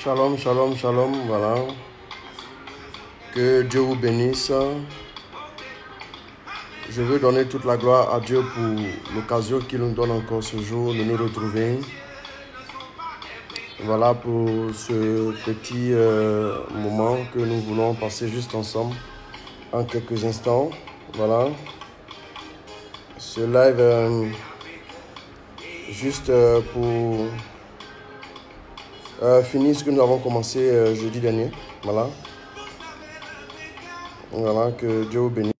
Shalom, shalom, shalom, voilà. Que Dieu vous bénisse. Je veux donner toute la gloire à Dieu pour l'occasion qu'il nous donne encore ce jour de nous retrouver. Voilà pour ce petit moment que nous voulons passer juste ensemble en quelques instants. Voilà. Ce live juste pour finir ce que nous avons commencé jeudi dernier. Voilà. Voilà, que Dieu vous bénisse.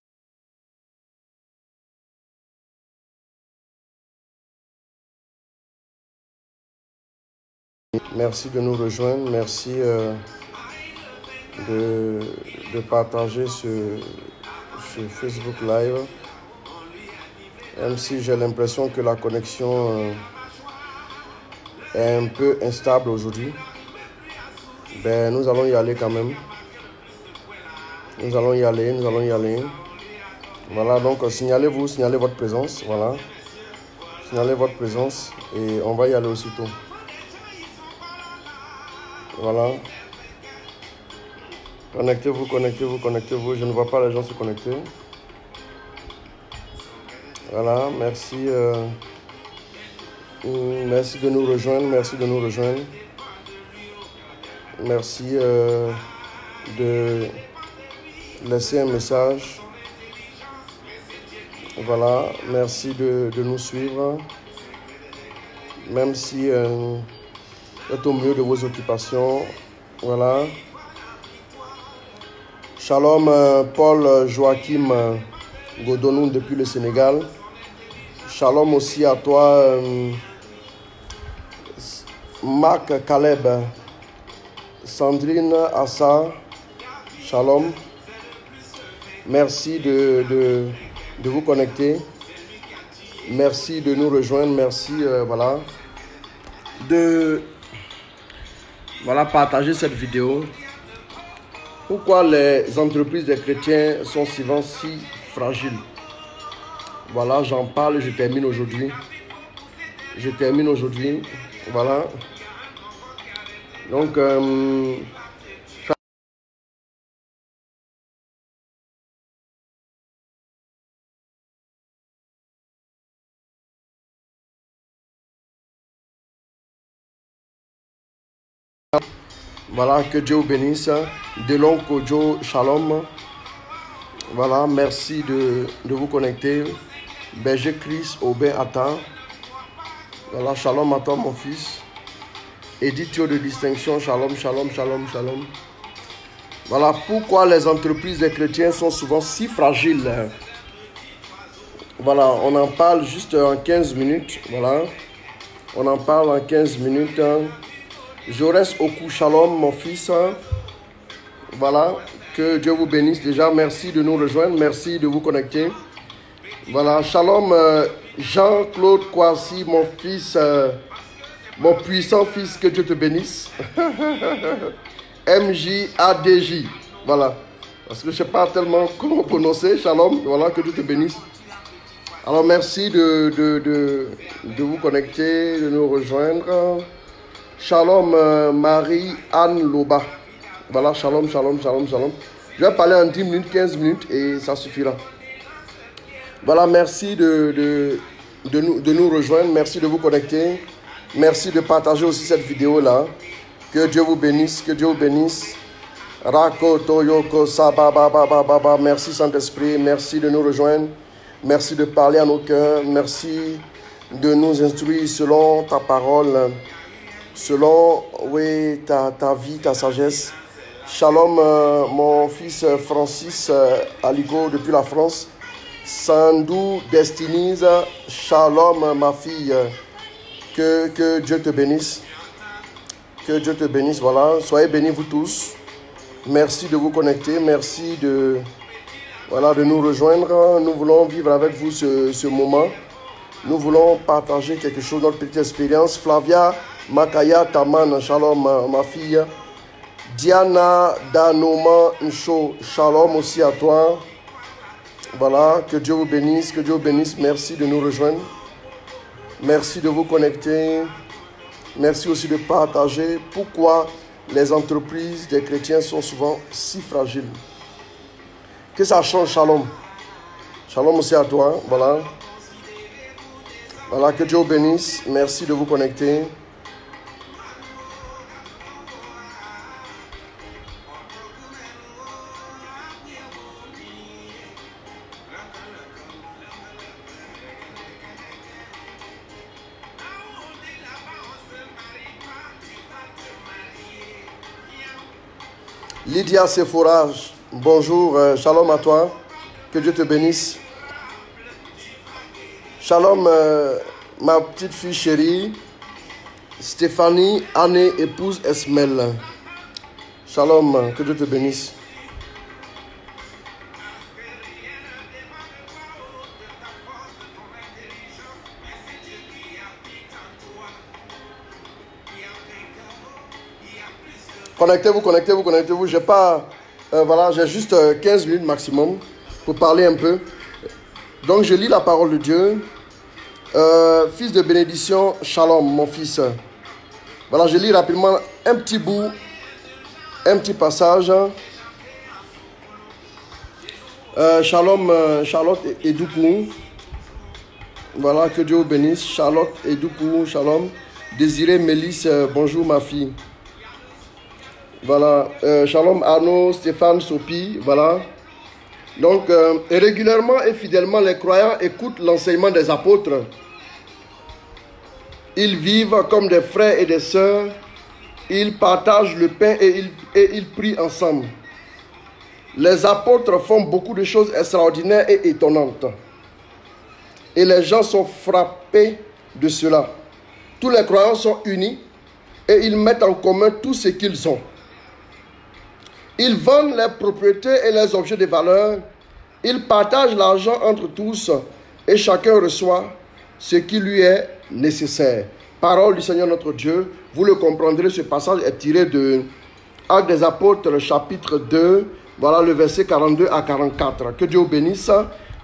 Merci de nous rejoindre. Merci de partager ce Facebook Live. Même si j'ai l'impression que la connexion est un peu instable aujourd'hui, ben, nous allons y aller quand même. Nous allons y aller, nous allons y aller. Voilà, donc signalez votre présence. Voilà. Signalez votre présence et on va y aller aussitôt. Voilà. Connectez-vous, connectez-vous, connectez-vous. Je ne vois pas les gens se connecter. Voilà, merci. Merci de nous rejoindre, merci de nous rejoindre. Merci de laisser un message. Voilà, merci de nous suivre. Même si vous êtes au milieu de vos occupations. Voilà. Shalom Paul Joachim Godonou depuis le Sénégal. Shalom aussi à toi Marc Caleb, Sandrine Assa. Shalom. Merci de vous connecter. Merci de nous rejoindre. Merci voilà, de partager cette vidéo. Pourquoi les entreprises des chrétiens sont souvent si fragiles? Voilà, j'en parle et je termine aujourd'hui. Je termine aujourd'hui. Voilà. Donc, voilà, que Dieu vous bénisse. Delon Kojo, shalom. Voilà, merci de vous connecter. Berger Chris Aubin Attan. Voilà, shalom à toi mon fils. Éditeur de distinction, shalom, shalom, shalom, shalom. Voilà, pourquoi les entreprises des chrétiens sont souvent si fragiles. Voilà, on en parle juste en 15 minutes. Voilà, on en parle en 15 minutes. Jaurès Oku, shalom mon fils. Voilà, que Dieu vous bénisse déjà. Merci de nous rejoindre, merci de vous connecter. Voilà, shalom Jean-Claude Kwasi, mon fils, mon puissant fils, que Dieu te bénisse. MJADJ, voilà, parce que je ne sais pas tellement comment prononcer, shalom, voilà, que Dieu te bénisse. Alors merci de vous connecter, de nous rejoindre. Shalom Marie-Anne Loba, voilà, shalom, shalom, shalom, shalom. Je vais parler en 10 minutes, 15 minutes et ça suffira. Voilà, merci de nous rejoindre, merci de vous connecter, merci de partager aussi cette vidéo-là. Que Dieu vous bénisse, que Dieu vous bénisse. Rako Toyoko Sababa, merci Saint-Esprit, merci de nous rejoindre, merci de parler à nos cœurs, merci de nous instruire selon ta parole, selon oui, ta vie, ta sagesse. Shalom mon fils Francis Aligo depuis la France. Sandou Destinise, shalom ma fille, que Dieu te bénisse, que Dieu te bénisse, voilà, soyez bénis vous tous, merci de vous connecter, merci de nous rejoindre, nous voulons vivre avec vous ce moment, nous voulons partager quelque chose, notre petite expérience. Flavia Makaya Taman, shalom ma fille, Diana Danoma Ncho, shalom aussi à toi. Voilà, que Dieu vous bénisse, que Dieu vous bénisse. Merci de nous rejoindre. Merci de vous connecter. Merci aussi de partager. Pourquoi les entreprises des chrétiens sont souvent si fragiles? Que ça change, Shalom. Shalom aussi à toi, voilà. Voilà, que Dieu vous bénisse. Merci de vous connecter. Lydia Sephora, bonjour, shalom à toi, que Dieu te bénisse. Shalom, ma petite fille chérie, Stéphanie, Anne, épouse Esmel. Shalom, que Dieu te bénisse. Connectez-vous, connectez-vous, connectez-vous. J'ai pas, voilà, j'ai juste 15 minutes maximum pour parler un peu. Donc, je lis la parole de Dieu. Fils de bénédiction, shalom, mon fils. Voilà, je lis rapidement un petit bout, un petit passage. Shalom, Charlotte et Doukou. Voilà, que Dieu vous bénisse. Charlotte et Doukou, shalom. Désiré Mélisse, bonjour ma fille. Voilà, shalom Arnaud, Stéphane, Sophie, voilà. Donc, régulièrement et fidèlement, les croyants écoutent l'enseignement des apôtres. Ils vivent comme des frères et des sœurs. Ils partagent le pain et ils prient ensemble. Les apôtres font beaucoup de choses extraordinaires et étonnantes. Et les gens sont frappés de cela. Tous les croyants sont unis et ils mettent en commun tout ce qu'ils ont. Ils vendent leurs propriétés et leurs objets de valeur. Ils partagent l'argent entre tous et chacun reçoit ce qui lui est nécessaire. Parole du Seigneur notre Dieu. Vous le comprendrez, ce passage est tiré de Actes des Apôtres, chapitre 2. Voilà le verset 42 à 44. Que Dieu vous bénisse.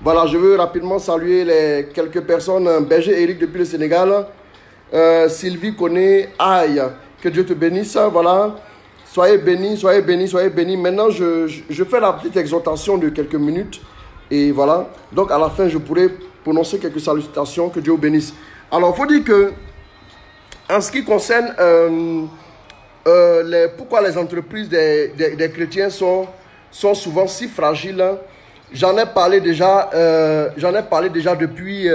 Voilà, je veux rapidement saluer les quelques personnes. Berger Eric depuis le Sénégal. Sylvie Koné, Aïe. Que Dieu te bénisse. Voilà. Soyez bénis, soyez bénis, soyez bénis. Maintenant, je fais la petite exhortation de quelques minutes. Et voilà. Donc, à la fin, je pourrai prononcer quelques salutations. Que Dieu vous bénisse. Alors, il faut dire que, en ce qui concerne pourquoi les entreprises des chrétiens sont souvent si fragiles, j'en ai parlé déjà depuis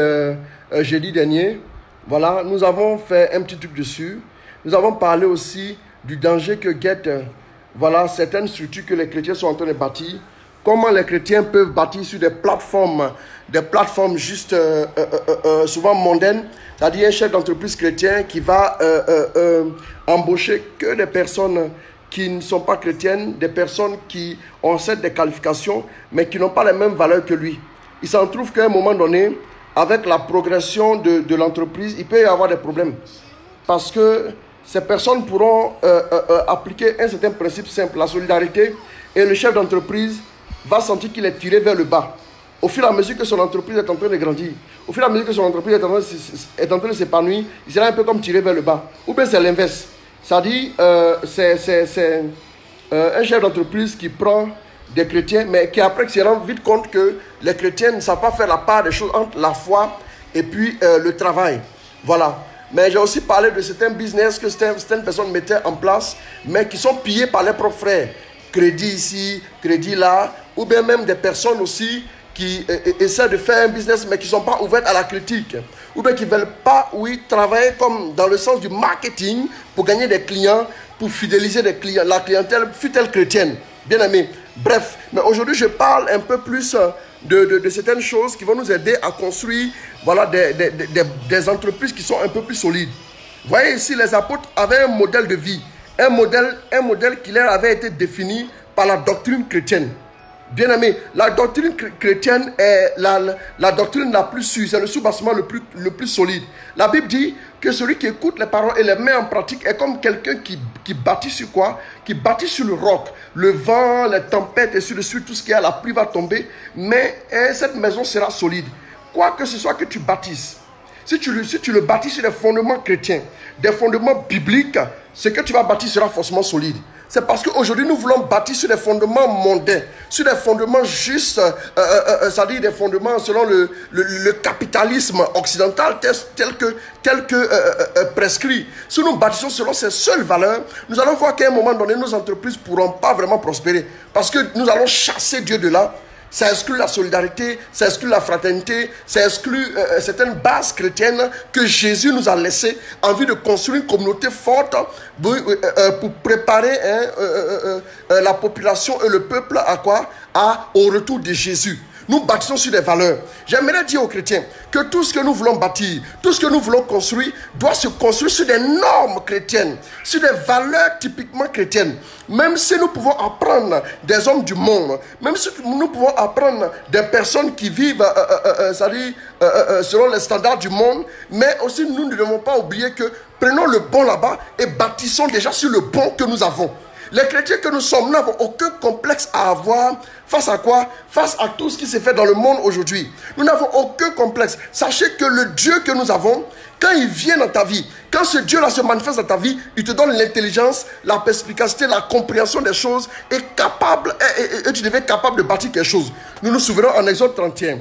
jeudi dernier. Voilà, nous avons fait un petit truc dessus. Nous avons parlé aussi du danger que guettent voilà, certaines structures que les chrétiens sont en train de bâtir. Comment les chrétiens peuvent bâtir sur des plateformes juste souvent mondaines. C'est-à-dire un chef d'entreprise chrétien qui va embaucher que des personnes qui ne sont pas chrétiennes, des personnes qui ont certes des qualifications, mais qui n'ont pas les mêmes valeurs que lui. Il s'en trouve qu'à un moment donné, avec la progression de l'entreprise, il peut y avoir des problèmes. Parce que ces personnes pourront appliquer un certain principe simple, la solidarité, et le chef d'entreprise va sentir qu'il est tiré vers le bas. Au fur et à mesure que son entreprise est en train de grandir, au fur et à mesure que son entreprise est en train de s'épanouir, il sera un peu comme tiré vers le bas. Ou bien c'est l'inverse. C'est-à-dire, c'est un chef d'entreprise qui prend des chrétiens, mais qui après se rend vite compte que les chrétiens ne savent pas faire la part des choses entre la foi et puis le travail. Voilà. Mais j'ai aussi parlé de certains business que certaines personnes mettaient en place, mais qui sont pillés par leurs propres frères. Crédit ici, crédit là, ou bien même des personnes aussi qui essaient de faire un business, mais qui ne sont pas ouvertes à la critique. Ou bien qui ne veulent pas, oui, travailler comme dans le sens du marketing pour gagner des clients, pour fidéliser des clients, la clientèle fut-elle chrétienne. Bien aimé. Bref, mais aujourd'hui je parle un peu plus de certaines choses qui vont nous aider à construire voilà, des entreprises qui sont un peu plus solides. Vous voyez ici, les apôtres avaient un modèle de vie, un modèle qui leur avait été défini par la doctrine chrétienne. Bien aimé, la doctrine chrétienne est la doctrine la plus sûre, c'est le soubassement le plus solide. La Bible dit que celui qui écoute les paroles et les met en pratique est comme quelqu'un qui bâtit sur quoi? Qui bâtit sur le roc. Le vent, les tempêtes et sur le suite, tout ce qu'il y a, la pluie va tomber, mais cette maison sera solide. Quoi que ce soit que tu bâtisses, si tu le bâtis sur des fondements chrétiens, des fondements bibliques, ce que tu vas bâtir sera forcément solide. C'est parce qu'aujourd'hui, nous voulons bâtir sur des fondements mondains, sur des fondements justes, c'est-à-dire des fondements selon le capitalisme occidental tel que prescrit. Si nous bâtissons selon ces seules valeurs, nous allons voir qu'à un moment donné, nos entreprises ne pourront pas vraiment prospérer. Parce que nous allons chasser Dieu de là. Ça exclut la solidarité, ça exclut la fraternité, ça exclut certaines bases chrétiennes que Jésus nous a laissées en vue de construire une communauté forte pour préparer la population et le peuple à quoi? Au retour de Jésus. Nous bâtissons sur des valeurs. J'aimerais dire aux chrétiens que tout ce que nous voulons bâtir, tout ce que nous voulons construire, doit se construire sur des normes chrétiennes, sur des valeurs typiquement chrétiennes. Même si nous pouvons apprendre des hommes du monde, même si nous pouvons apprendre des personnes qui vivent selon les standards du monde, mais aussi nous ne devons pas oublier que prenons le bon là-bas et bâtissons déjà sur le bon que nous avons. Les chrétiens que nous sommes, nous n'avons aucun complexe à avoir face à quoi? Face à tout ce qui s'est fait dans le monde aujourd'hui. Nous n'avons aucun complexe. Sachez que le Dieu que nous avons, quand il vient dans ta vie, quand ce Dieu-là se manifeste dans ta vie, il te donne l'intelligence, la perspicacité, la compréhension des choses et tu deviens capable de bâtir quelque chose. Nous nous souvenons en Exode 31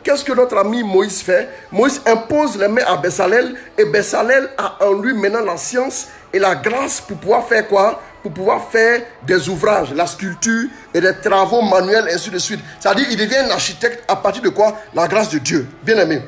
qu'est-ce que notre ami Moïse fait? Moïse impose les mains à Bessalel et Bessalel a en lui maintenant la science et la grâce pour pouvoir faire quoi? Pour pouvoir faire des ouvrages, la sculpture et des travaux manuels, ainsi de suite. C'est-à-dire il devient un architecte à partir de quoi? La grâce de Dieu. Bien aimé.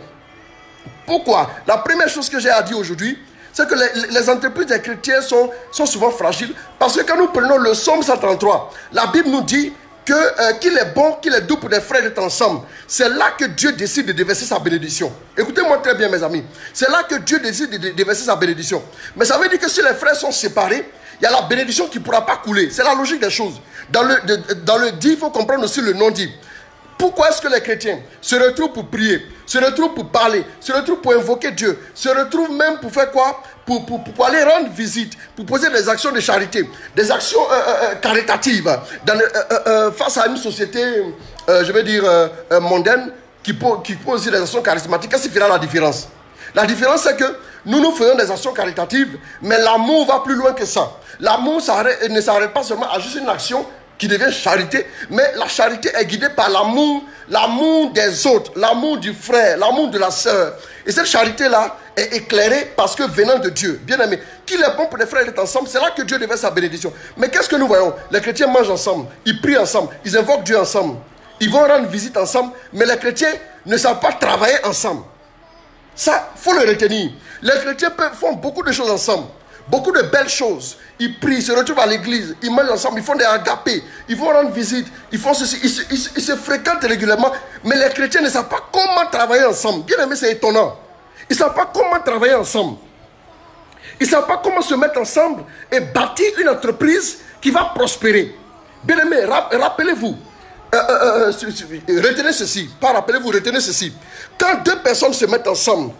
Pourquoi? La première chose que j'ai à dire aujourd'hui, c'est que les entreprises des chrétiens sont souvent fragiles. Parce que quand nous prenons le Psaume 133, la Bible nous dit qu'il est bon, qu'il est doux pour des frères d'être ensemble. C'est là que Dieu décide de déverser sa bénédiction. Écoutez-moi très bien, mes amis. C'est là que Dieu décide de déverser sa bénédiction. Mais ça veut dire que si les frères sont séparés, il y a la bénédiction qui ne pourra pas couler. C'est la logique des choses. Dans le dit, il faut comprendre aussi le non-dit. Pourquoi est-ce que les chrétiens se retrouvent pour prier, se retrouvent pour parler, se retrouvent pour invoquer Dieu, se retrouvent même pour faire quoi? Pour aller rendre visite, pour poser des actions de charité, des actions caritatives face à une société, mondaine qui pose des actions charismatiques. Qu'est-ce qui fera la différence? La différence, c'est que nous faisons des actions caritatives, mais l'amour va plus loin que ça. L'amour ne s'arrête pas seulement à juste une action qui devient charité, mais la charité est guidée par l'amour des autres, l'amour du frère, l'amour de la sœur. Et cette charité-là est éclairée parce que venant de Dieu. Bien aimé, qu'il est bon pour les frères d'être ensemble, c'est là que Dieu déverse sa bénédiction. Mais qu'est-ce que nous voyons? Les chrétiens mangent ensemble, ils prient ensemble, ils invoquent Dieu ensemble, ils vont rendre visite ensemble, mais les chrétiens ne savent pas travailler ensemble. Ça, il faut le retenir. Les chrétiens font beaucoup de choses ensemble. Beaucoup de belles choses. Ils prient, ils se retrouvent à l'église, ils mangent ensemble, ils font des agapés, ils vont rendre visite, ils font ceci, ils se fréquentent régulièrement. Mais les chrétiens ne savent pas comment travailler ensemble. Bien aimé, c'est étonnant. Ils ne savent pas comment travailler ensemble. Ils ne savent pas comment se mettre ensemble et bâtir une entreprise qui va prospérer. Bien aimé, rappelez-vous. Retenez ceci. Pas rappelez-vous, retenez ceci. Quand deux personnes se mettent ensemble,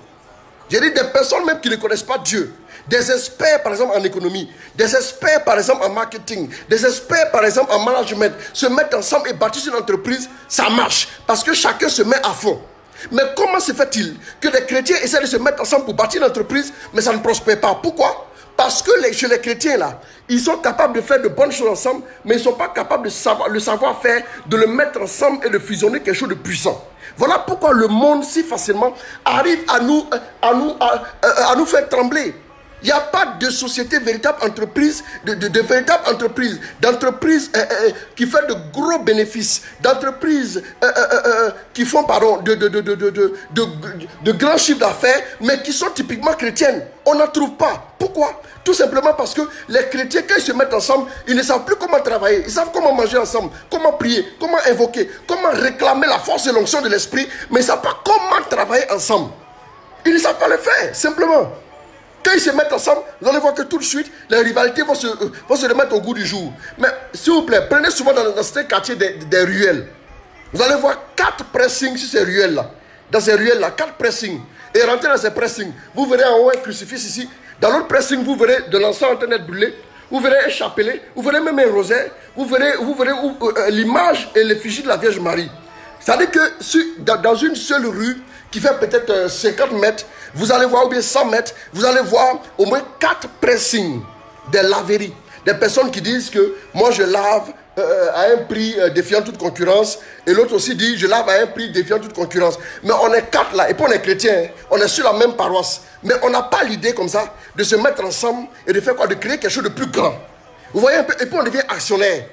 j'ai dit des personnes même qui ne connaissent pas Dieu, des experts par exemple en économie, des experts par exemple en marketing, des experts par exemple en management, se mettent ensemble et bâtissent une entreprise, ça marche. Parce que chacun se met à fond. Mais comment se fait-il que les chrétiens essaient de se mettre ensemble pour bâtir une entreprise, mais ça ne prospère pas? Pourquoi? Parce que chez les chrétiens là, ils sont capables de faire de bonnes choses ensemble, mais ils ne sont pas capables de le savoir-faire, de le mettre ensemble et de fusionner quelque chose de puissant. Voilà pourquoi le monde si facilement arrive à nous faire trembler. Il n'y a pas de société véritable entreprise, de véritable entreprise, d'entreprise qui fait de gros bénéfices, d'entreprises qui font de grands chiffres d'affaires, mais qui sont typiquement chrétiennes. On n'en trouve pas. Pourquoi? Tout simplement parce que les chrétiens, quand ils se mettent ensemble, ils ne savent plus comment travailler. Ils savent comment manger ensemble, comment prier, comment invoquer, comment réclamer la force et l'onction de l'esprit, mais ils ne savent pas comment travailler ensemble. Ils ne savent pas le faire, simplement. Quand ils se mettent ensemble, vous allez voir que tout de suite, les rivalités vont se remettre au goût du jour. Mais s'il vous plaît, prenez souvent dans certains quartiers des ruelles. Vous allez voir 4 pressings sur ces ruelles-là. Dans ces ruelles-là, 4 pressings. Et rentrez dans ces pressings. Vous verrez en haut un crucifix ici. Dans l'autre pressing, vous verrez de l'encens en train d'être brûlé. Vous verrez un chapelet. Vous verrez même un rosaire. Vous verrez l'image et l'effigie de la Vierge Marie. C'est-à-dire que dans une seule rue, qui fait peut-être 50 mètres, vous allez voir, ou bien 100 mètres, vous allez voir au moins 4 pressings, des laveries. Des personnes qui disent que moi je lave à un prix défiant toute concurrence, et l'autre aussi dit je lave à un prix défiant toute concurrence. Mais on est 4 là, et puis on est chrétiens, hein, on est sur la même paroisse. Mais on n'a pas l'idée comme ça de se mettre ensemble et de faire quoi? De créer quelque chose de plus grand. Vous voyez un peu, et puis on devient actionnaire.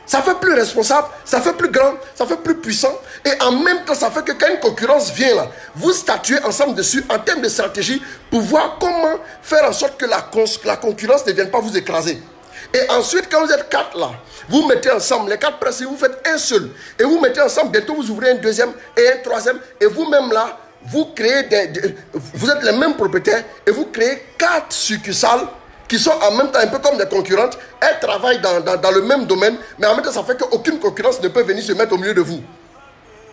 Ça fait plus responsable, ça fait plus grand, ça fait plus puissant. Et en même temps, ça fait que quand une concurrence vient là, vous statuez ensemble dessus en termes de stratégie pour voir comment faire en sorte que la concurrence ne vienne pas vous écraser. Et ensuite, quand vous êtes 4 là, vous mettez ensemble les 4 pressés, vous faites un seul. Et vous mettez ensemble, bientôt vous ouvrez un deuxième et un troisième. Et vous-même là, vous créez vous êtes les mêmes propriétaires et vous créez 4 succursales qui sont en même temps un peu comme des concurrentes. Elles travaillent dans le même domaine, mais en même temps, ça fait qu'aucune concurrence ne peut venir se mettre au milieu de vous.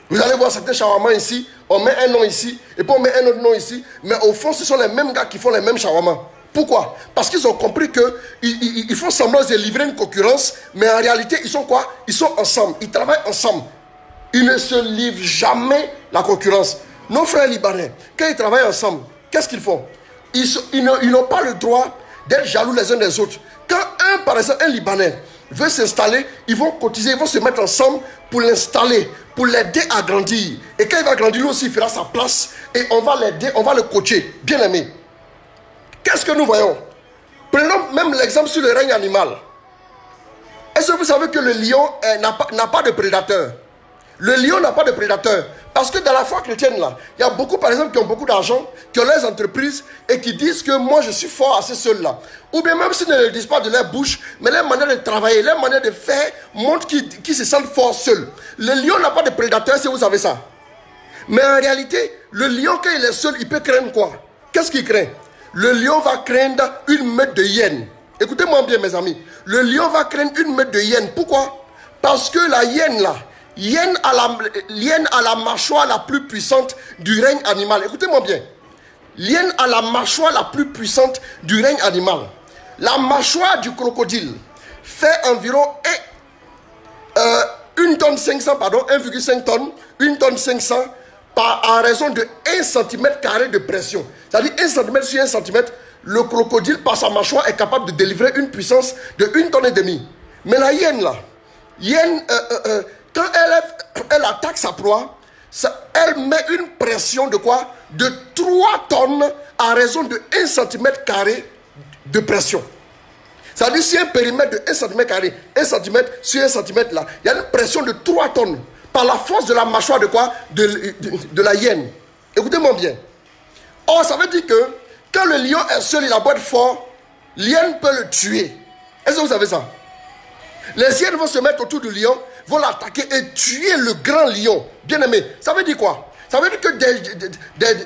Vous allez voir certains shawarma ici, on met un nom ici, et puis on met un autre nom ici, mais au fond, ce sont les mêmes gars qui font les mêmes shawarma. Pourquoi? Parce qu'ils ont compris qu'ils font semblant de livrer une concurrence, mais en réalité, ils sont quoi? Ils sont ensemble, ils travaillent ensemble. Ils ne se livrent jamais la concurrence. Nos frères libanais, quand ils travaillent ensemble, qu'est-ce qu'ils font? Ils n'ont pas le droit d'être jaloux les uns des autres. Quand par exemple, un Libanais veut s'installer, ils vont cotiser, ils vont se mettre ensemble pour l'installer, pour l'aider à grandir. Et quand il va grandir, lui aussi, il fera sa place et on va l'aider, on va le coacher. Bien aimé. Qu'est-ce que nous voyons? Prenons même l'exemple sur le règne animal. Est-ce que vous savez que le lion n'a pas de prédateur? Le lion n'a pas de prédateur. Parce que dans la foi chrétienne, là, il y a beaucoup, par exemple, qui ont beaucoup d'argent, qui ont leurs entreprises et qui disent que moi, je suis fort assez seul là. Ou bien même s'ils ne le disent pas de leur bouche, mais leur manière de travailler, leur manière de faire montre qu'ils se sentent forts seuls. Le lion n'a pas de prédateur, si vous savez ça. Mais en réalité, le lion, quand il est seul, il peut craindre quoi? Qu'est-ce qu'il craint? Le lion va craindre une meute de hyènes. Écoutez-moi bien, mes amis. Le lion va craindre une meute de hyènes. Pourquoi? Parce que la hyène, là, l'hyène a la mâchoire la plus puissante du règne animal. Écoutez-moi bien. L'hyène a la mâchoire la plus puissante du règne animal. La mâchoire du crocodile fait environ 1,5 tonne, 1,5 tonne, 1 tonne 500 à raison de 1 cm² de pression. C'est-à-dire 1 cm sur 1 cm, le crocodile par sa mâchoire est capable de délivrer une puissance de 1,5 tonnes. Mais la hyène là, quand elle attaque sa proie, elle met une pression de quoi? De 3 tonnes à raison de 1 cm² de pression. C'est-à-dire si un périmètre de 1 cm², 1 cm sur 1 cm là, il y a une pression de 3 tonnes par la force de la mâchoire de quoi? De la hyène. Écoutez-moi bien. Or, ça veut dire que quand le lion est seul, il a beau être fort, l'hyène peut le tuer. Est-ce que vous savez ça? Les hyènes vont se mettre autour du lion, vont l'attaquer et tuer le grand lion. Bien aimé, ça veut dire quoi? Ça veut dire que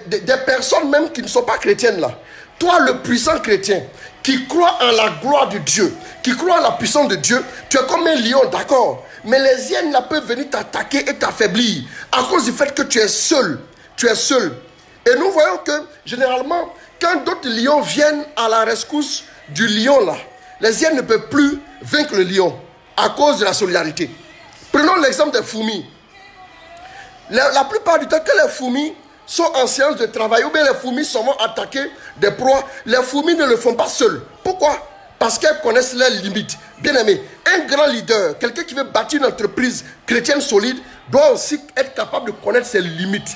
des personnes même qui ne sont pas chrétiennes là, toi le puissant chrétien, qui croit en la gloire de Dieu, qui croit en la puissance de Dieu, tu es comme un lion, d'accord? Mais les hyènes là peuvent venir t'attaquer et t'affaiblir à cause du fait que tu es seul. Tu es seul. Et nous voyons que généralement, quand d'autres lions viennent à la rescousse du lion là, les hyènes ne peuvent plus vaincre le lion à cause de la solidarité. Prenons l'exemple des fourmis. La plupart du temps, quand les fourmis sont en séance de travail ou bien les fourmis sont attaquer des proies, les fourmis ne le font pas seules. Pourquoi? Parce qu'elles connaissent leurs limites. Bien aimé, un grand leader, quelqu'un qui veut bâtir une entreprise chrétienne solide, doit aussi être capable de connaître ses limites.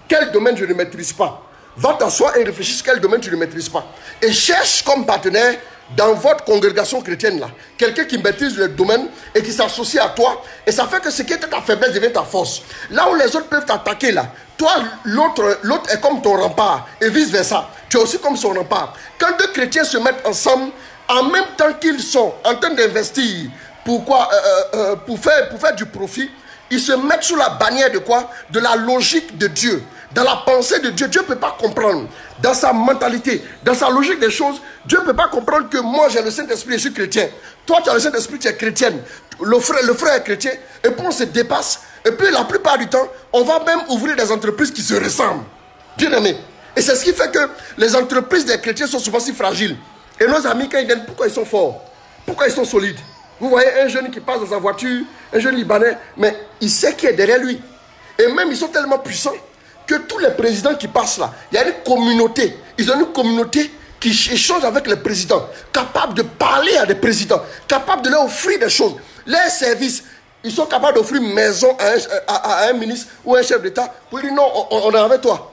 Quel domaine je ne maîtrise pas? Va t'asseoir et réfléchis quel domaine tu ne maîtrises pas. Et cherche comme partenaire dans votre congrégation chrétienne là, quelqu'un qui maîtrise le domaine et qui s'associe à toi. Et ça fait que ce qui était ta faiblesse devient ta force. Là où les autres peuvent t'attaquer là, toi l'autre est comme ton rempart et vice versa. Tu es aussi comme son rempart. Quand deux chrétiens se mettent ensemble, en même temps qu'ils sont en train d'investir pour faire du profit, ils se mettent sous la bannière de quoi? De la logique de Dieu. Dans la pensée de Dieu, Dieu ne peut pas comprendre. Dans sa mentalité, dans sa logique des choses, Dieu ne peut pas comprendre que moi j'ai le Saint-Esprit et je suis chrétien. Toi tu as le Saint-Esprit, tu es chrétienne. Le frère est chrétien. Et puis on se dépasse. Et puis la plupart du temps, on va même ouvrir des entreprises qui se ressemblent. Bien aimé. Et c'est ce qui fait que les entreprises des chrétiens sont souvent si fragiles. Et nos amis, quand ils viennent, pourquoi ils sont forts? Pourquoi ils sont solides? Vous voyez un jeune qui passe dans sa voiture, un jeune Libanais, mais il sait qui est derrière lui. Et même ils sont tellement puissants que tous les présidents qui passent là, il y a une communauté. Ils ont une communauté qui échange avec les présidents, capable de parler à des présidents, capable de leur offrir des choses. Les services, ils sont capables d'offrir une maison à un ministre ou un chef d'État pour dire non, on est avec toi.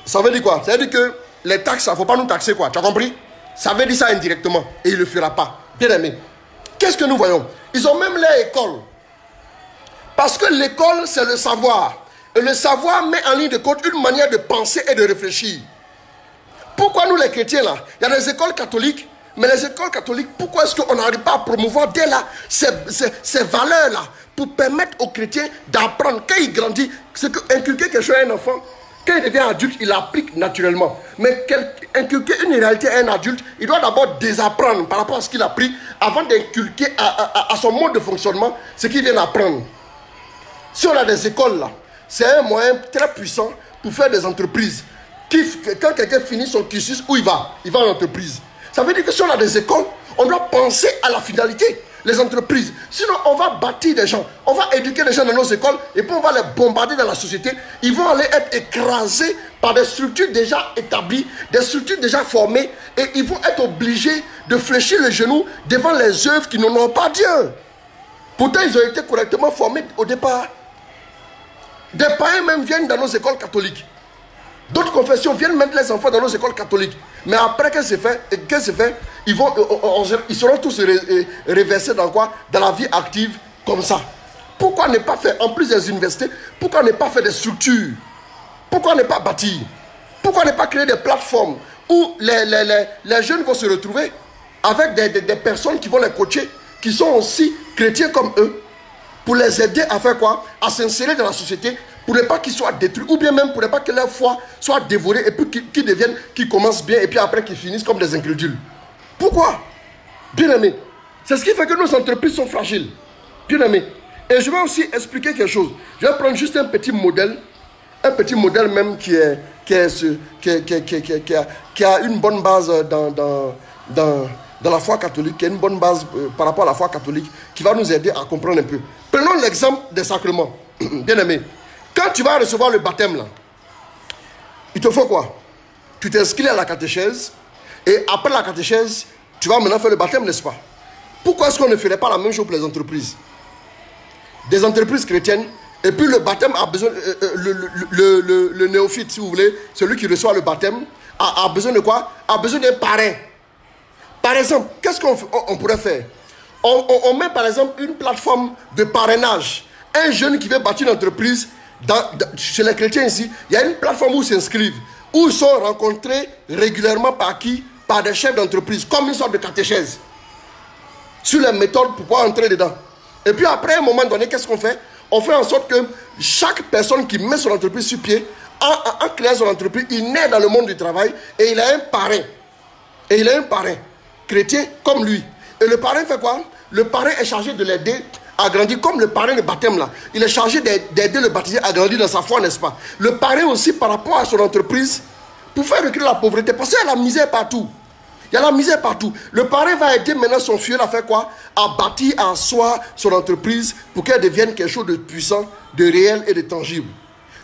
Ça veut dire quoi? Ça veut dire que les taxes, il ne faut pas nous taxer quoi. Tu as compris? Ça veut dire ça indirectement et il ne le fera pas. Bien aimé. Qu'est-ce que nous voyons? Ils ont même leur école. Parce que l'école, c'est le savoir. Et le savoir met en ligne de compte une manière de penser et de réfléchir. Pourquoi nous les chrétiens là, il y a des écoles catholiques, mais les écoles catholiques, pourquoi est-ce qu'on n'arrive pas à promouvoir dès là ces valeurs-là pour permettre aux chrétiens d'apprendre? Quand il grandit, c'est qu'inculquer quelque chose à un enfant, quand il devient adulte, il applique naturellement. Mais inculquer une réalité à un adulte, il doit d'abord désapprendre par rapport à ce qu'il a appris avant d'inculquer à son mode de fonctionnement ce qu'il vient d'apprendre. Si on a des écoles là, c'est un moyen très puissant pour faire des entreprises. Quand quelqu'un finit son cursus, où il va en entreprise. Ça veut dire que si on a des écoles, on doit penser à la finalité, les entreprises. Sinon, on va bâtir des gens, on va éduquer les gens dans nos écoles et puis on va les bombarder dans la société. Ils vont aller être écrasés par des structures déjà établies, des structures déjà formées et ils vont être obligés de fléchir le genou devant les œuvres qui n'ont pas Dieu. Pourtant, ils ont été correctement formés au départ. Des païens même viennent dans nos écoles catholiques. D'autres confessions viennent mettre les enfants dans nos écoles catholiques. Mais après, qu'est-ce que c'est fait? Ils seront tous reversés dans quoi? Dans la vie active, comme ça. Pourquoi ne pas faire, en plus des universités, pourquoi ne pas faire des structures? Pourquoi ne pas bâtir? Pourquoi ne pas créer des plateformes où les jeunes vont se retrouver avec des personnes qui vont les coacher, qui sont aussi chrétiens comme eux, pour les aider à faire quoi? À s'insérer dans la société, pour ne pas qu'ils soient détruits, ou bien même pour ne pas que leur foi soit dévorée, et puis qu'ils commencent bien, et puis après qu'ils finissent comme des incrédules. Pourquoi? Bien aimé, c'est ce qui fait que nos entreprises sont fragiles. Bien aimé. Et je vais aussi expliquer quelque chose. Je vais prendre juste un petit modèle même qui a une bonne base dans la foi catholique, qui a une bonne base par rapport à la foi catholique, qui va nous aider à comprendre un peu. Prenons l'exemple des sacrements. Bien aimé. Quand tu vas recevoir le baptême, là, il te faut quoi? Tu t'inscris à la catéchèse et après la catéchèse, tu vas maintenant faire le baptême, n'est-ce pas? Pourquoi est-ce qu'on ne ferait pas la même chose pour les entreprises? Des entreprises chrétiennes, et puis le baptême a besoin, le néophyte, si vous voulez, celui qui reçoit le baptême, a besoin de quoi? A besoin d'un parrain. Par exemple, qu'est-ce qu'on pourrait faire? On met par exemple une plateforme de parrainage. Un jeune qui veut bâtir une entreprise, chez les chrétiens ici, il y a une plateforme où ils s'inscrivent, où ils sont rencontrés régulièrement par qui? Par des chefs d'entreprise, comme une sorte de catéchèse, sur les méthodes pour pouvoir entrer dedans. Et puis après, à un moment donné, qu'est-ce qu'on fait? On fait en sorte que chaque personne qui met son entreprise sur pied, en créant son entreprise, il naît dans le monde du travail et il a un parrain. Et il a un parrain chrétien comme lui. Et le parrain fait quoi? Le parrain est chargé de l'aider à grandir, comme le parrain de baptême là. Il est chargé d'aider le baptisé à grandir dans sa foi, n'est-ce pas? Le parrain aussi par rapport à son entreprise, pour faire reculer la pauvreté, parce qu'il y a la misère partout. Il y a la misère partout. Le parrain va aider maintenant son filleul à faire quoi? À bâtir en soi son entreprise pour qu'elle devienne quelque chose de puissant, de réel et de tangible.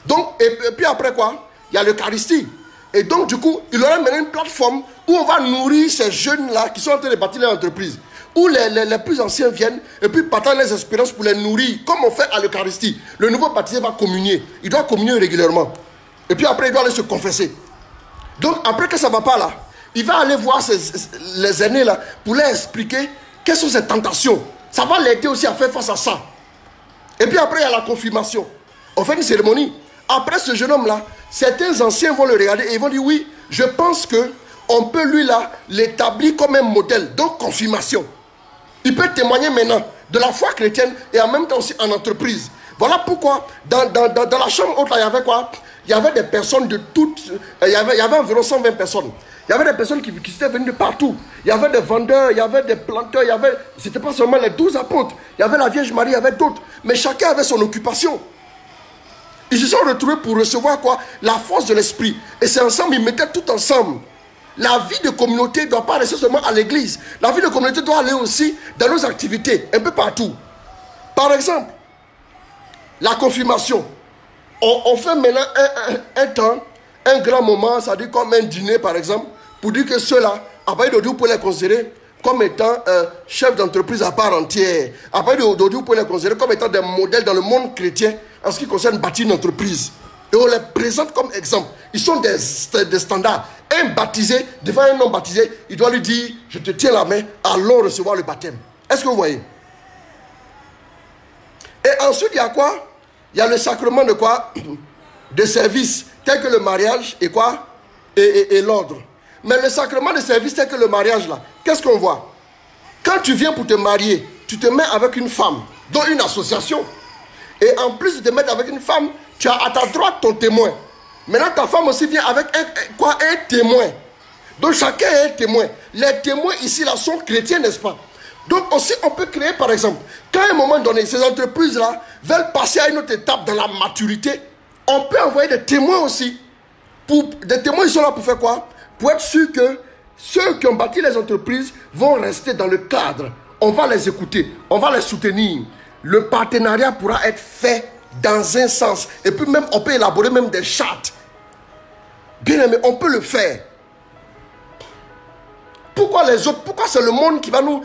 Donc, et puis après quoi? Il y a l'Eucharistie. Et donc du coup, il aura maintenant une plateforme où on va nourrir ces jeunes-là qui sont en train de bâtir leur entreprise. Où les plus anciens viennent et puis partagent les espérances pour les nourrir, comme on fait à l'Eucharistie. Le nouveau baptisé va communier. Il doit communier régulièrement. Et puis après, il doit aller se confesser. Donc après que ça ne va pas là, il va aller voir les aînés là pour leur expliquer quelles sont ces tentations. Ça va l'aider aussi à faire face à ça. Et puis après, il y a la confirmation. On fait une cérémonie. Après ce jeune homme là, certains anciens vont le regarder et ils vont dire oui, je pense qu'on peut lui là l'établir comme un modèle. Donc confirmation. Il peut témoigner maintenant de la foi chrétienne et en même temps aussi en entreprise. Voilà pourquoi dans la chambre haute, là, il y avait quoi? Il y avait des personnes de toutes... Il y avait environ 120 personnes. Il y avait des personnes qui étaient venues de partout. Il y avait des vendeurs, il y avait des planteurs, il y avait... C'était pas seulement les 12 apôtres. Il y avait la Vierge Marie, il y avait d'autres. Mais chacun avait son occupation. Ils se sont retrouvés pour recevoir quoi? La force de l'esprit. Et c'est ensemble, ils mettaient tout ensemble. La vie de communauté ne doit pas rester seulement à l'église. La vie de communauté doit aller aussi dans nos activités, un peu partout. Par exemple, la confirmation. On fait maintenant un temps, un grand moment, ça dit comme un dîner par exemple, pour dire que ceux-là, après d'aujourd'hui, vous pouvez les considérer comme étant chefs d'entreprise à part entière. Après d'aujourd'hui, vous pouvez les considérer comme étant des modèles dans le monde chrétien en ce qui concerne bâtir une entreprise. Et on les présente comme exemple. Ils sont des standards. Un baptisé, devant un non baptisé, il doit lui dire, je te tiens la main, allons recevoir le baptême. Est-ce que vous voyez? Et ensuite, il y a quoi? Il y a le sacrement de quoi? De service, tel que le mariage et quoi? Et l'ordre. Mais le sacrement de service tel que le mariage là, qu'est-ce qu'on voit? Quand tu viens pour te marier, tu te mets avec une femme, dont une association. Et en plus de te mettre avec une femme, tu as à ta droite ton témoin. Maintenant, ta femme aussi vient avec un témoin. Donc chacun est un témoin. Les témoins ici là sont chrétiens, n'est-ce pas? Donc aussi on peut créer par exemple, quand à un moment donné, ces entreprises-là veulent passer à une autre étape dans la maturité, on peut envoyer des témoins aussi. Des témoins, ils sont là pour faire quoi? Pour être sûr que ceux qui ont bâti les entreprises vont rester dans le cadre. On va les écouter, on va les soutenir. Le partenariat pourra être fait dans un sens. Et puis même, on peut élaborer même des chartes. Bien aimé, on peut le faire. Pourquoi les autres? Pourquoi c'est le monde qui va nous...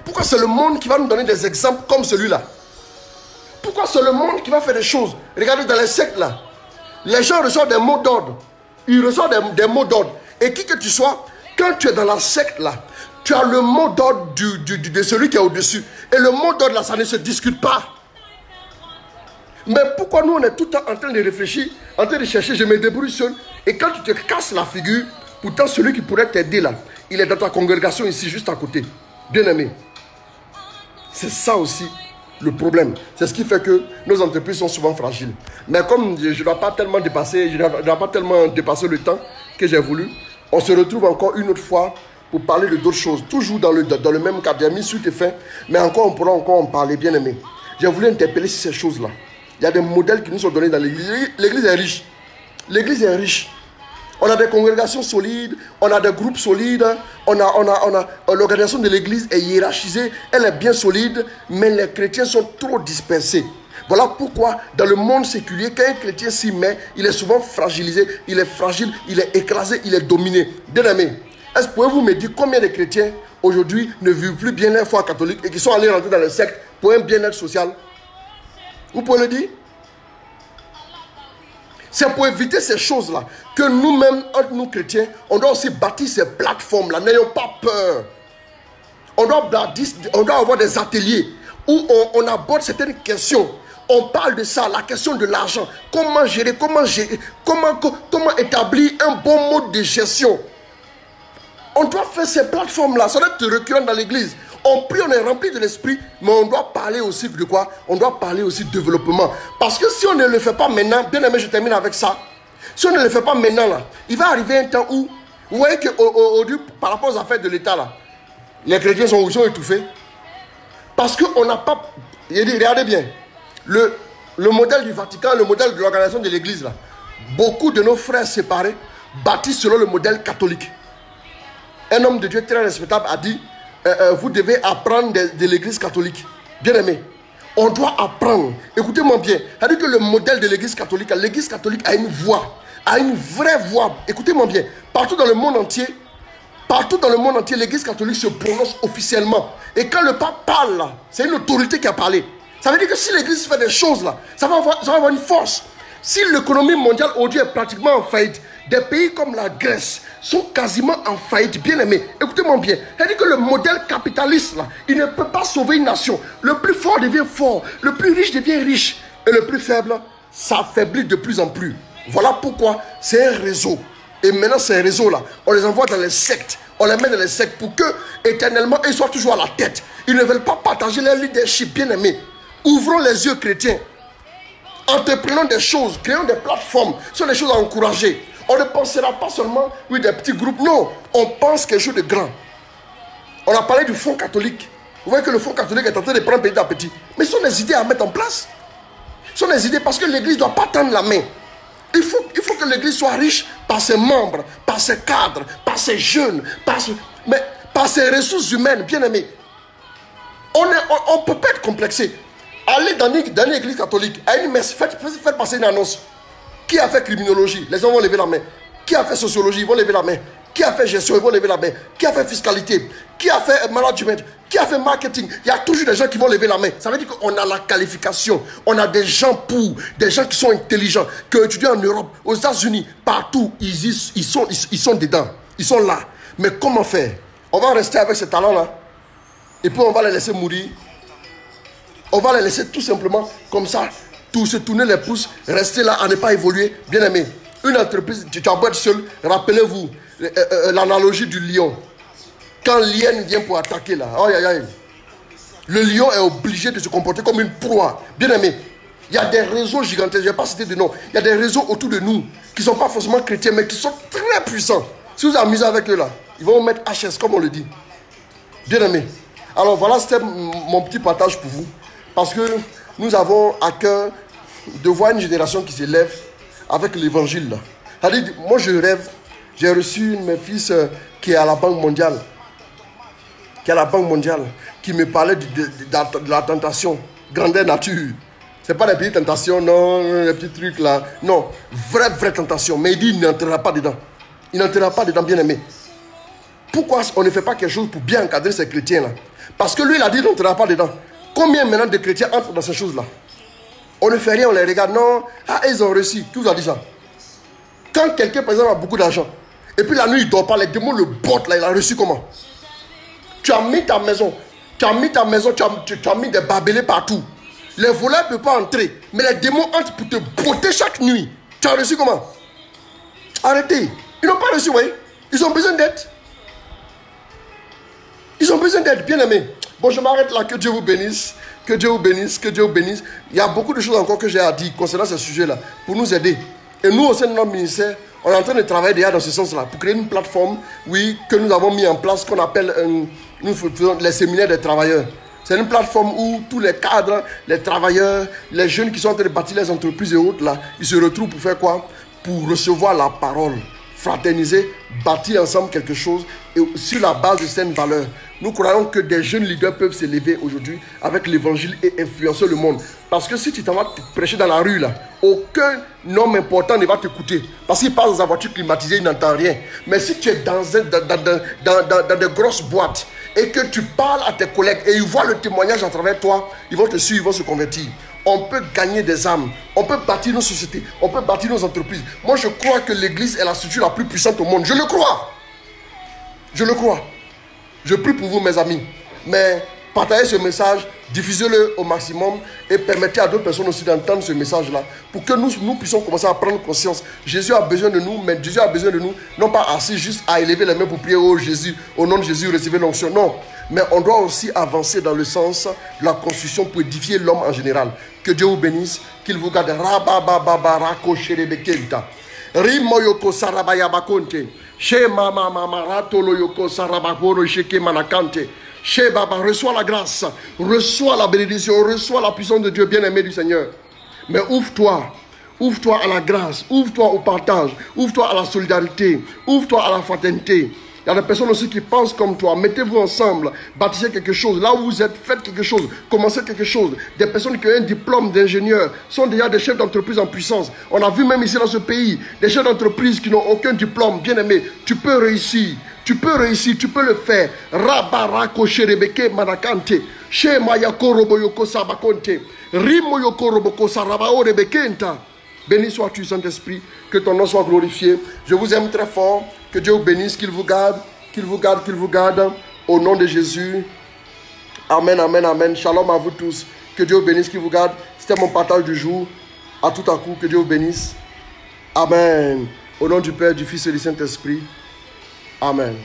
Pourquoi c'est le monde qui va nous donner des exemples comme celui-là? Pourquoi c'est le monde qui va faire des choses? Regardez dans les sectes là. Les gens reçoivent des mots d'ordre. Ils reçoivent des mots d'ordre. Et qui que tu sois, quand tu es dans la secte là, tu as le mot d'ordre de celui qui est au-dessus. Et le mot d'ordre là, ça ne se discute pas. Mais pourquoi nous on est tout le temps en train de réfléchir, en train de chercher, je me débrouille seul. Et quand tu te casses la figure, pourtant celui qui pourrait t'aider là, il est dans ta congrégation ici, juste à côté. Bien aimé. C'est ça aussi le problème. C'est ce qui fait que nos entreprises sont souvent fragiles. Mais comme je ne dois pas tellement dépasser, le temps que j'ai voulu, on se retrouve encore une autre fois pour parler de d'autres choses. Toujours dans le même cadre. J'ai mis suite et fin, mais encore on pourra encore en parler, bien aimé. J'ai voulu interpeller sur ces choses-là. Il y a des modèles qui nous sont donnés dans l'église. L'église est riche. L'église est riche. On a des congrégations solides, on a des groupes solides, l'organisation de l'église est hiérarchisée, elle est bien solide, mais les chrétiens sont trop dispersés. Voilà pourquoi dans le monde séculier, quand un chrétien s'y met, il est souvent fragilisé, il est fragile, il est écrasé, il est dominé. Bien aimé, est-ce que pouvez-vous me dire combien de chrétiens aujourd'hui ne vivent plus bien leur foi catholique et qui sont allés rentrer dans le secte pour un bien-être social? Vous pouvez le dire? C'est pour éviter ces choses-là que nous-mêmes, entre nous chrétiens, on doit aussi bâtir ces plateformes-là. N'ayons pas peur. On doit avoir des ateliers où on aborde certaines questions. On parle de ça, la question de l'argent. Comment gérer, comment établir un bon mode de gestion. On doit faire ces plateformes-là. Ça doit être récurrent dans l'église. On prie, on est rempli de l'esprit, mais on doit parler aussi de quoi? On doit parler aussi de développement. Parce que si on ne le fait pas maintenant, bien aimé, je termine avec ça. Si on ne le fait pas maintenant, là, il va arriver un temps où, vous voyez qu'aujourd'hui, par rapport aux affaires de l'État, là, les chrétiens sont étouffés. Parce qu'on n'a pas... Regardez bien, le modèle du Vatican, le modèle de l'organisation de l'Église, là, beaucoup de nos frères séparés bâtissent selon le modèle catholique. Un homme de Dieu très respectable a dit... vous devez apprendre de l'église catholique. Bien aimé, on doit apprendre. Écoutez-moi bien. C'est-à-dire que le modèle de l'église catholique a une voix, a une vraie voix. Écoutez-moi bien. Partout dans le monde entier, l'église catholique se prononce officiellement. Et quand le pape parle là, c'est une autorité qui a parlé. Ça veut dire que si l'église fait des choses là, ça va avoir une force. Si l'économie mondiale aujourd'hui est pratiquement en faillite, des pays comme la Grèce sont quasiment en faillite, bien aimé. Écoutez-moi bien. C'est-à-dire que le modèle capitaliste, là, il ne peut pas sauver une nation. Le plus fort devient fort, le plus riche devient riche. Et le plus faible s'affaiblit de plus en plus. Voilà pourquoi c'est un réseau. Et maintenant, ces réseaux-là, on les envoie dans les sectes. On les met dans les sectes pour que, éternellement, ils soient toujours à la tête. Ils ne veulent pas partager leur leadership, bien aimé. Ouvrons les yeux chrétiens. Entreprenons des choses, créons des plateformes. Ce sont des choses à encourager. On ne pensera pas seulement, oui, des petits groupes. Non, on pense quelque chose de grand. On a parlé du fonds catholique. Vous voyez que le fonds catholique est en train de prendre petit à petit. Mais ce sont des idées à mettre en place. Ce sont des idées parce que l'église ne doit pas tendre la main. Il faut que l'église soit riche par ses membres, par ses cadres, par ses jeunes, par ses ressources humaines, bien aimées. On ne peut pas être complexé. Allez dans une église catholique, à une messe, faites passer une annonce. Qui a fait criminologie? Les gens vont lever la main. Qui a fait sociologie? Ils vont lever la main. Qui a fait gestion? Ils vont lever la main. Qui a fait fiscalité? Qui a fait management? Qui a fait marketing? Il y a toujours des gens qui vont lever la main. Ça veut dire qu'on a la qualification. On a des gens des gens qui sont intelligents, qui ont étudié en Europe, aux États-Unis, partout. Ils sont dedans. Ils sont là. Mais comment faire? On va rester avec ces talents-là. Et puis on va les laisser mourir. On va les laisser tout simplement comme ça, se tourner les pouces, rester là à ne pas évoluer. Bien aimé, une entreprise, tu as beau être seul, rappelez-vous l'analogie du lion. Quand l'hyène vient pour attaquer là, aïe aïe aïe, le lion est obligé de se comporter comme une proie. Bien aimé, il y a des réseaux gigantesques, je ne vais pas citer de nom, il y a des réseaux autour de nous qui ne sont pas forcément chrétiens, mais qui sont très puissants. Si vous amusez avec eux là, ils vont vous mettre HS comme on le dit. Bien aimé, alors voilà, c'était mon petit partage pour vous. Parce que nous avons à cœur de voir une génération qui s'élève avec l'évangile. Moi je rêve, j'ai reçu mes fils qui est à la Banque mondiale. Qui me parlait de la tentation, grandeur nature. Ce n'est pas les petites tentations, non, les petits trucs là. Non, vraie tentation. Mais il dit il n'entrera pas dedans. Il n'entrera pas dedans, bien aimé. Pourquoi on ne fait pas quelque chose pour bien encadrer ces chrétiens là? Parce que lui il a dit il n'entrera pas dedans. Combien maintenant de chrétiens entrent dans ces choses-là? On ne fait rien, on les regarde. Non, ils ont réussi. Qui vous a dit ça? Quand quelqu'un, par exemple, a beaucoup d'argent, et puis la nuit, il ne dort pas, les démons le bottent là, il a reçu comment? Tu as mis ta maison, tu as mis des barbelés partout. Les voleurs ne peuvent pas entrer, mais les démons entrent pour te botter chaque nuit. Tu as reçu comment? Arrêtez. Ils n'ont pas reçu, oui. Ils ont besoin d'aide. Ils ont besoin d'aide, bien aimé. Bon, je m'arrête là. Que Dieu vous bénisse. Que Dieu vous bénisse. Que Dieu vous bénisse. Il y a beaucoup de choses encore que j'ai à dire concernant ce sujet-là pour nous aider. Et nous, au sein de notre ministère, on est en train de travailler déjà dans ce sens-là pour créer une plateforme, oui, que nous avons mis en place, qu'on appelle nous faisons les séminaires des travailleurs. C'est une plateforme où tous les cadres, les travailleurs, les jeunes qui sont en train de bâtir les entreprises et autres, là, ils se retrouvent pour faire quoi? Pour recevoir la parole, fraterniser, bâtir ensemble quelque chose et sur la base de certaines valeurs. Nous croyons que des jeunes leaders peuvent s'élever aujourd'hui avec l'évangile et influencer le monde. Parce que si tu t'en vas te prêcher dans la rue, là, aucun homme important ne va t'écouter. Parce qu'il passe dans sa voiture climatisée, il n'entend rien. Mais si tu es dans des grosses boîtes et que tu parles à tes collègues et ils voient le témoignage à travers toi, ils vont te suivre, ils vont se convertir. On peut gagner des âmes, on peut bâtir nos sociétés, on peut bâtir nos entreprises. Moi, je crois que l'église est la structure la plus puissante au monde. Je le crois. Je le crois. Je prie pour vous, mes amis. Mais partagez ce message, diffusez-le au maximum et permettez à d'autres personnes aussi d'entendre ce message-là pour que nous puissions commencer à prendre conscience. Jésus a besoin de nous, mais Jésus a besoin de nous, non pas assis juste à élever les mains pour prier au Jésus, au nom de Jésus, recevez l'onction. Non, mais on doit aussi avancer dans le sens de la construction pour édifier l'homme en général. Que Dieu vous bénisse, qu'il vous garde. Rimoyoko sarabayabakonte. Shema mama marato loyoko sarabakoro sheke manakante. She baba, reçois la grâce, reçois la bénédiction, reçois la puissance de Dieu, bien-aimé du Seigneur. Mais ouvre-toi à la grâce, ouvre-toi au partage, ouvre-toi à la solidarité, ouvre-toi à la fraternité. Il y a des personnes aussi qui pensent comme toi. Mettez-vous ensemble, bâtissez quelque chose. Là où vous êtes, faites quelque chose, commencez quelque chose. Des personnes qui ont un diplôme d'ingénieur sont déjà des chefs d'entreprise en puissance. On a vu même ici dans ce pays, des chefs d'entreprise qui n'ont aucun diplôme. Bien aimé, tu peux réussir. Tu peux réussir, tu peux le faire. Rabarako sherebeke manakante. She mayako roboyoko sabakonte. Rimoyoko roboko sarabao rebekenta. Béni sois-tu, Saint-Esprit, que ton nom soit glorifié. Je vous aime très fort. Que Dieu vous bénisse, qu'il vous garde, qu'il vous garde, qu'il vous garde. Au nom de Jésus. Amen, amen, amen. Shalom à vous tous. Que Dieu vous bénisse, qu'il vous garde. C'était mon partage du jour. À tout à coup, que Dieu vous bénisse. Amen. Au nom du Père, du Fils et du Saint-Esprit. Amen.